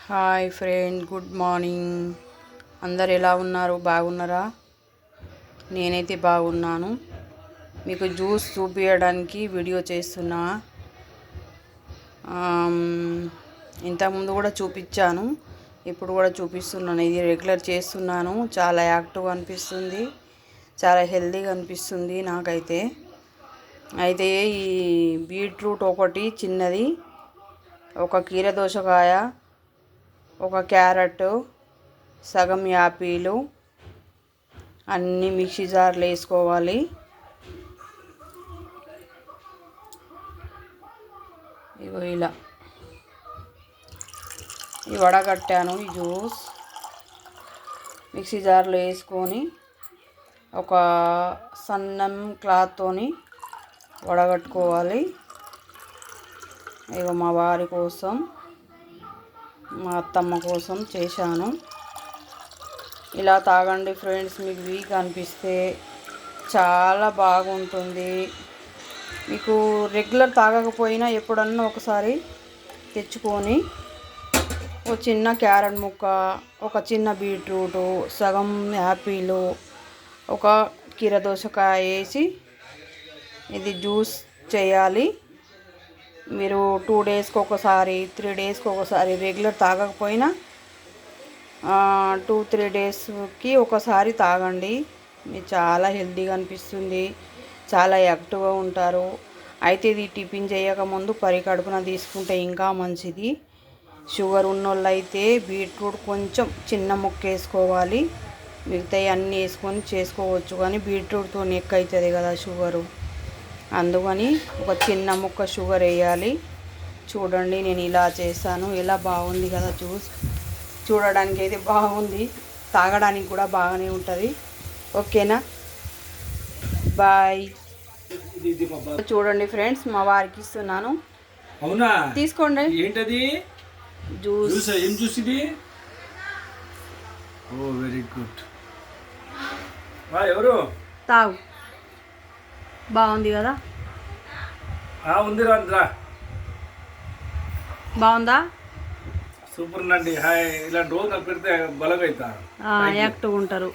Hi friend, good morning. అందరు ఎలా ఉన్నారు? బాగున్నారా? నేనైతే బాగున్నాను. మీకు జ్యూస్ చూపించడానికి వీడియో చేస్తున్నా. ఇంతకుముందు కూడా చూపించాను, ఇప్పుడు కూడా చూపిస్తున్నాను. ఇది రెగ్యులర్ చేస్తున్నాను. చాలా యాక్టివ్గా అనిపిస్తుంది, చాలా హెల్తీగా అనిపిస్తుంది నాకైతే. అయితే ఈ బీట్రూట్ ఒకటి చిన్నది, ఒక కీరదోసకాయ, ఒక క్యారెట్, సగం యాపిలు అన్నీ మిక్సీ జార్లో వేసుకోవాలి. ఇగో ఇలా ఈ వడగట్టాను. ఈ జ్యూస్ మిక్సీ జార్లో వేసుకొని ఒక సన్నం క్లాత్తోని వడగట్టుకోవాలి. ఇగో మా వారి కోసం, మా అత్తమ్మ కోసం చేశాను. ఇలా తాగండి ఫ్రెండ్స్. మీకు వీక్ అనిపిస్తే చాలా బాగుంటుంది. మీకు రెగ్యులర్ తాగకపోయినా ఎప్పుడన్నా ఒకసారి తెచ్చుకొని ఒక చిన్న క్యారెట్ ముక్క, ఒక చిన్న బీట్రూటు, సగం యాపిల్, ఒక కీరదోసకాయ వేసి ఇది జ్యూస్ చేయాలి. మీరు 2 డేస్కి ఒకసారి, 3 డేస్కి ఒకసారి రెగ్యులర్ తాగకపోయినా 2-3 డేస్కి ఒకసారి తాగండి. మీరు చాలా హెల్తీగా అనిపిస్తుంది, చాలా యాక్టివ్గా ఉంటారు. అయితే ఇది టిఫిన్ చేయకముందు పరికడుపున తీసుకుంటే ఇంకా మంచిది. షుగర్ ఉన్నోళ్ళు అయితే బీట్రూట్ కొంచెం చిన్న ముక్క వేసుకోవాలి. మిగతాయి అన్నీ వేసుకొని చేసుకోవచ్చు, కానీ బీట్రూట్తో ఎక్కువ అవుతుంది కదా షుగరు. అందుకని ఒక చిన్న ముక్క షుగర్ వేయాలి. చూడండి, నేను ఇలా చేశాను. ఇలా బాగుంది కదా జ్యూస్. చూడడానికి అయితే బాగుంది, తాగడానికి కూడా బాగానే ఉంటుంది. ఓకేనా? బాయ్. చూడండి ఫ్రెండ్స్, మా వారికి ఇస్తున్నాను. అవునా? తీసుకోండి. ఏంటది? జ్యూస్. ఏం జ్యూస్ ఇది? ఓ వెరీ గుడ్. ఎవరు? తాగు. బాగుంది కదా? ఉంది రా. బాగుందా? సూపర్ అండి. హాయ్. ఇలాంటి రోజు నాకు పెడితే బలంగా అవుతా, యాక్టివ్గా ఉంటారు.